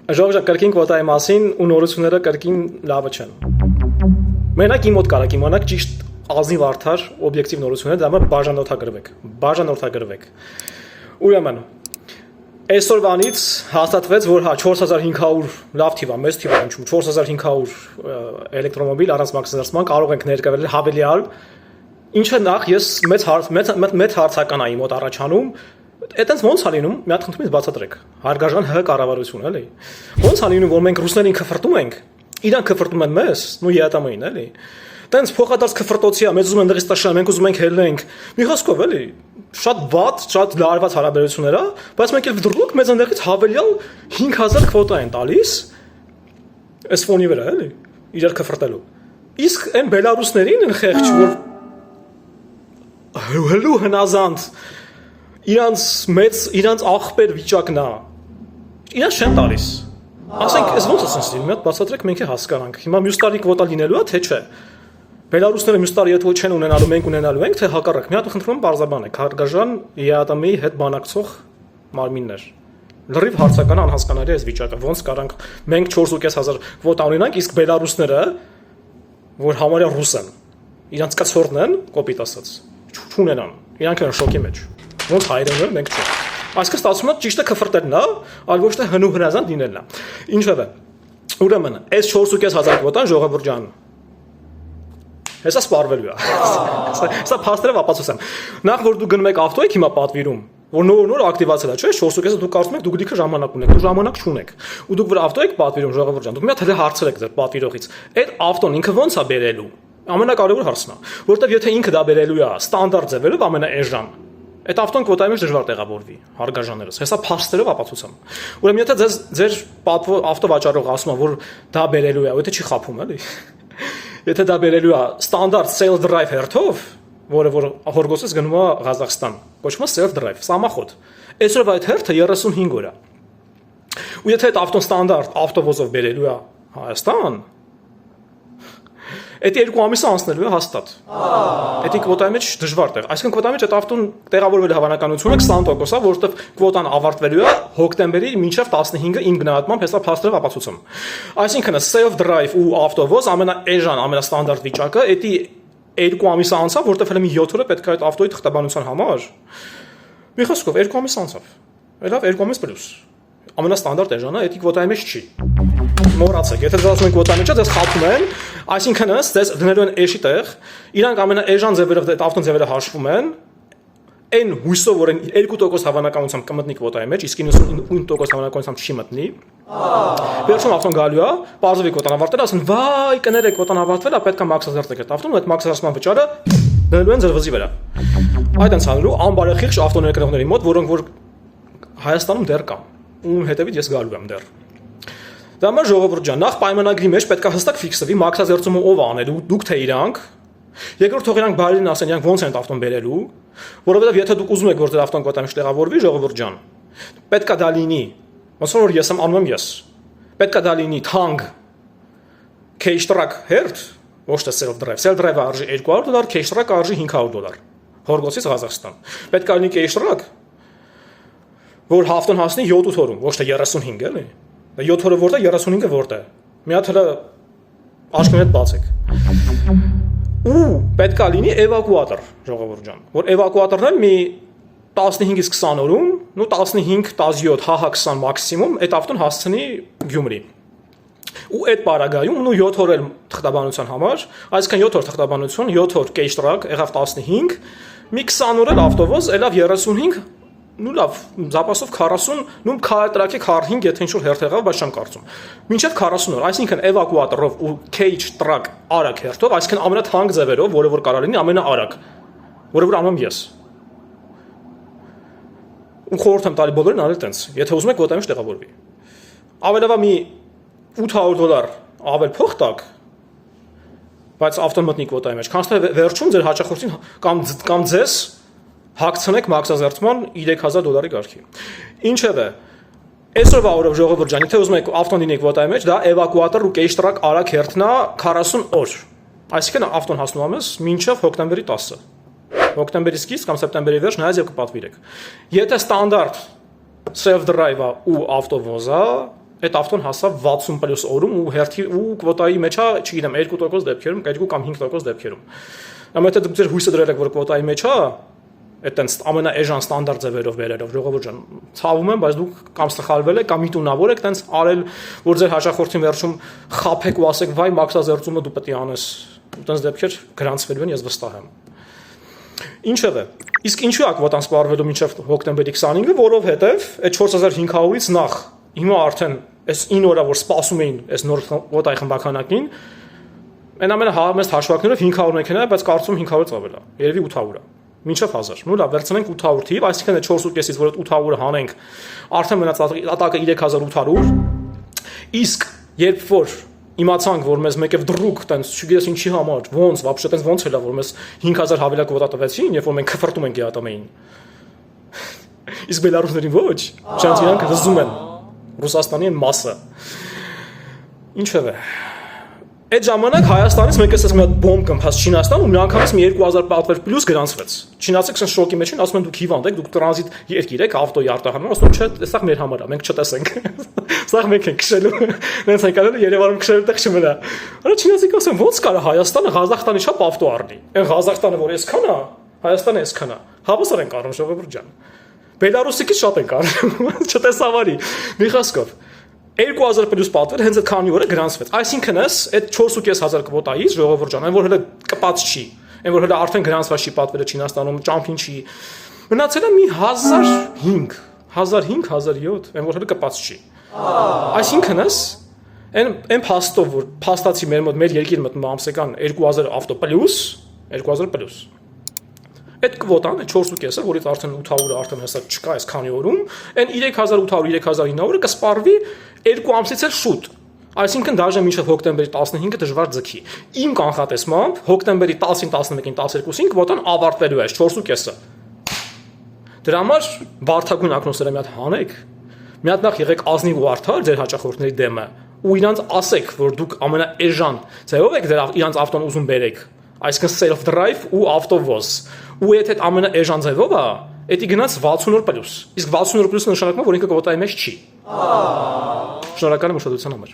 Ժողովուրդ կրկին կվոտայի մասին ու նորությունները կրկին լավը չեն։ Մենակ իմ մոտ կարա իմանաք ճիշտ ազնիվ արդար օբյեկտիվ նորությունները, դա համար բաժանորդագրվեք։ Ուրեմն այսօրվանից հաստատվեց, որ 4500 լավ թիվ է, մեծ թիվ է, ինչու 4500 էլեկտրոմոբիլ առանց մաքսազերծման կարող ենք ներկայացնել հավելյալ, ինչը նախ ես մեծ հարցականայի մոտ առաջանում, այդտենց ոնց է լինում, մի հատ խնդրում եմ բացատրեք, հարգարժան ՀՀ կառավարություն, էլի։ Ոնց է լինում, որ մենք ռուսներին քֆրտում ենք, իրանք քֆրտում են մեզ, նույն ԵԱՏՄ-ին, էլի։ Տենց փոխադարձ քֆրտոցի է, մեզ ուզում են դրից տաշան, մենք ուզում ենք հելնենք։ Մի խոսքով, էլի, շատ վատ, շատ լարված հարաբերություններ է, բայց մենք էլ դրուկ մեզ այնտեղից հավելյալ 5000 քվոտա են տալիս, այս ֆոնի վրա, էլի, իրար քֆրտելու։ Իսկ այն բելարուսներին են խեղճ, որ հլու հնազանդ իրանց աղբեր վիճակն է, իրանց չեն տալիս, ասենք, ես ոնց ասենց լինում, մի հատ բացատրեք մենք է հասկանանք, հիմա մյուս տարի կվոտա լինելու է, թե չէ, բելարուսները մյուս տարի եթե չեն ունենալու, մենք ունենալու ենք, թե հակառակ, մի հատ խնդրում եմ բարձրաբանեք, հարգարժան ԵԱՏՄ-ի հետ բանակցող մարմիններ, լրիվ հարցական անհասկանալի է այս վիճակը, ոնց կարանք մենք 4500 կվոտա ունենանք, իսկ բելարուսները, որ համարյա ռուս են, իրանց կցորդն են, կոպիտ ասած, չունենան, իրանք են շոկի մեջ ոնց հայրենը մենք չէ։ Այսինքն ստացվում է ճիշտը քֆրտելն է, այլ ոչ թե հնու հնազանդ լինելն է։ Ինչևէ, ուրեմն, այս 4500 կվոտան ժողովուրդ ջան, հեսա սպառվելու է։ Սա փաստերով ապացուցեմ։ Նախ որ դու գնում եք ավտոյեք հիմա պատվիրում, որ նոր ակտիվացել է, չէ՞, 4500 դուք կարծում եք դուք լիքը ժամանակ ունեք, դու ժամանակ չունեք։ Ու դուք որ ավտոյեք պատվիրում ժողովուրդ ջան, դուք մի հատ հենց հարցրեք ձեր պատվիրողից։ Այդ ավտոն ինքը ոնց է բերելու։ Ամենակարևոր հարցն է, որովհետև եթե ինքը դա բերելու է ստանդարտ ձևերով ամենաէժան այդ ավտոն կվոտայի մեջ դժվար տեղավորվի, հարգարժաններս, հեսա փաստերով ապացուցեմ։ Ուրեմն եթե ձեր ավտովաճառողը ասում է, որ դա բերելու է, եթե չի խափում, էլի։ Եթե դա բերելու է ստանդարտ self drive հերթով, որը որ հորգոսից գնում է Ղազախստան, կոչվում է self drive, սամախոտ։ Այսօր այդ հերթը 35 օր է։ Ու եթե այդ ավտոն ստանդարտ ավտովոզով բերելու է Հայաստան, Այդ 2 ամիսը անցնելու է հաստատ։ Դա կվոտայի մեջ դժվար տեղ։ Այսինքն կվոտայի մեջ այդ ավտոն տեղավորվելու հավանականությունը 20%-ա, որովհետև կվոտան ավարտվելու է հոկտեմբերի մինչև 15-ը իմ գնահատմամբ հեսա փաստերով ապացուցում։ Այսինքն self drive ու ավտովոզ ամենաէժան, ամենաստանդարտ վիճակը, դա 2 ամիսը անցավ, որովհետև հենց մի 7 օրը պետք է այդ ավտոյի թղթաբանության համար։ Մի խոսքով 2 ամիս անցավ։ Լավ 2 ամիս պլյուս։ Ամենաստանդարտ էժանը դա կվոտայի մեջ չի։ Մոռացեք, եթե դες ասում եք կվոտայի մեջ, դες խափում են, այսինքն դες դնելու են էշի տեղ, իրանք ամենաէժան ձևերով այդ ավտոն ձևերը հաշվում են, այն հույսով որ 2% հավանականությամբ կմտնի կվոտայի մեջ, իսկ 99% հավանականությամբ չի մտնի։ Վերջում ավտոն գալու է, բարձրի կվոտան ավարտել, ասեն, վայ, կներեք, կվոտան ավարտվել է, պետք է մաքսազերծեք այդ ավտոն, ու այդ մաքսազերծման վճարը դնելու են ձեր վզի վրա։ Այդ անցալու անբարեխիղճ ավտոներկրողների մոտ, որոնք որ Հայաստանում դեռ կան, ում հետևից ես գալու եմ դեռ։ Դա համար ժողովուրդ ջան, նախ պայմանագրի մեջ պետք է հստակ ֆիքսվի մաքսազերծումը ով անելու, դուք թե իրանք։ Երկրորդ թող իրանք բարին ասեն, իրանք ոնց են ավտոն բերելու, որովհետև եթե դուք ուզում եք որ ձեր ավտոն կոտամիշ տեղավորվի, ժողովուրդ ջան, պետք է դա լինի, ոնց որ ես անում եմ ես։ Պետք է դա լինի թանկ cash truck հերթ, ոչ թե self drive։ Self drive-ը արժի $200, cash truck-ը արժի $500։ Հորգոսից Ղազախստան։ Պետք է լինի cash truck, որ ավտոն հասնի 7-8 օրում, ոչ թե 35, էլի։ 7 օրը որտե 35-ը որտե։ Մի հատ հələ աշկերտ հետ բացեք։ Ու պետք է լինի էվակուատոր, ժողովուրդ ջան, որ էվակուատորն էլ մի 15-ից 20 օրում, նո 15-17 հահա 20 մաքսիմում այդ ավտոն հասցնի Գյումրի։ Ու այդ պարագայում նո 7 օր էլ թղթաբանության համար, այսինքն 7 օր թղթաբանություն, 7 օր cash truck, եղավ 15, մի 20 օր էլ ավտովոզ, ելավ 35 նու լավ, զապասով 40, նու քարտրակի 45, եթե ինչ-որ հերթ եղավ, բայց չեմ կարծում։ Մինչև 40 օր, այսինքն էվակուատորով ու cage truck արագ հերթով, այսինքն ամենաթանկ ձևերով, որը որ կարող լինի ամենաարագ, որը որ անում ես։ Ու խորհուրդ եմ տալի բոլորին անել տենց, եթե ուզում եք կվոտայի մեջ տեղավորվի։ Ավելավա մի $800 ավել փող տակ, բայց ավտոն մտնի կվոտայի մեջ, քանց թե վերջում ձեր հաճախորդին կամ ձեզ հագցնեք մաքսազերծման $3000 գարքի։ Ինչևէ, այսօրվա օրով ժողովուրդ ջան, եթե ուզում եք ավտոն լինեք կվոտայի մեջ, դա էվակուատոր ու cash truck արագ հերթնա 40 օր։ Այսինքն ավտոն հասնում ամես մինչև հոկտեմբերի 10-ը։ Հոկտեմբերի սկիզբ կամ սեպտեմբերի վերջ նայած եւ կպատվիրեք։ Եթե ստանդարտ self drive-ը ու ավտովոզը, այդ ավտոն հասավ 60+ օրում ու հերթի ու կվոտայի մեջ է, չգիտեմ, 2% դեպքերում, 2 կամ 5% դեպքերում։ Ամ եթե դուք ձեր հույսը դրել եք, որ կվոտայի մեջ է, այդտենց ամենաէժան ստանդարտ ձևերով վերերով, ժողովուրդ ջան, ցավում եմ, բայց դուք կամ սխալվել եք, կամ միտունավոր եք, տենց արել, որ ձեր հաճախորդին վերջում խափեք ու ասեք, վայ, մաքսազերծումը դու պետք է անես։ Տենց դեպքեր գրանցվելու են, ես վստահ եմ։ Ինչևէ, իսկ ինչու է կվոտան սպառվելու մինչև հոկտեմբերի 25-ը, որովհետև այդ 4500-ից նախ հիմա արդեն այս 9 օրա որ սպասում էին այս նոր կվոտայի խմբականակին, այն ամենահամեստ հաշվարկներով 500 մեքենա է, բայց կարծում 500-ից ավել է, երևի 800 է։ Մինչև 1000։ Նու լավ, վերցնենք 800 թիվ, այսինքն այդ 4.5-ից որ 800-ը հանենք, արդեն մնաց ատակը 3800։ Իսկ երբ որ իմացանք, որ մեզ մեկև դրուկ տենց, չգիտես ինչի համար, ոնց, вообще տենց ոնց էլա, որ մեզ 5000 հավելակ կվոտա տվեցին, երբ որ մենք քֆրտում ենք ԵԱՏՄ-ին։ Իսկ բելարուսներին ոչ, չանց իրանք հզում են Ռուսաստանի են մասը։ Ինչևէ, այդ ժամանակ Հայաստանից մեկ էս մի հատ բոմբ կմփաց Չինաստան ու միանգամից մի 2000 պատվեր պլյուս գրանցվեց։ Չինացիք սենց շոկի մեջ են, ասում են դուք հիվանդ եք, դուք տրանզիտ երկիր եք, ավտոյի արտահանում, ասում են չէ, սա մեր համար է, մենք չտեսենք։ Սա մենք ենք քշելու։ Նենց են կանել Երևանում քշելու տեղ չմնա։ Արա չինացիք ասում ոնց կարա Հայաստանը Ղազախստանի չափ ավտո առնի։ Այն Ղազախստանը որ այսքան է, Հայաստանը այսքան է։ Հավասար են առնում ժողովուրդ ջան։ Բելարուսիկից շատ են առնում, չտեսավարի։ Մի խոսքով 2000 պլյուս պատվեր հենց այդ քանի օրը գրանցվեց։ Այսինքն էս այդ 4500 կվոտայից ժողովուրդ ջան, այն որ հələ կպած չի, այն որ հələ արդեն գրանցված չի պատվերը Չինաստանում, ճամփին չի։ Մնացել է մի 1005, 1007, այն որ հələ կպած չի։ Այսինքն էս այն փաստով որ փաստացի մեր երկիր մտնում ամսական 2000 ավտո պլյուս, 2000 պլյուս։ Այդ կվոտան, այդ 4.5-ը, որից արդեն 800-ը արդեն հեսա չկա այս քանի օրում, այն 3800, 3900-ը կսպառվի 2 ամսից էլ շուտ։ Այսինքն դաժե մինչև հոկտեմբերի 15-ը դժվար ձգի։ Իմ կանխատեսմամբ հոկտեմբերի 10-ին, 11-ին, 12-ին կվոտան ավարտվելու է 4.5-ը։ Դրա համար բարդագույն ակնոցները մի հատ հանեք։ Մի հատ նախ եղեք ազնիվ ու արդար ձեր հաճախորդների դեմը ու իրանց ասեք, որ դուք ամենաէժան ձևով եք իրանց ավտոն ուզում բերեք։ Այսինքն self drive ու ավտովոզ։ Ու եթե այդ ամենաէժան ձևով է, դա գնաց 60 օր պլյուս։ Իսկ 60 օր պլյուսը նշանակում է, որ ինքը կվոտայի մեջ չի։ Շնորհակալ եմ ուշադրության համար։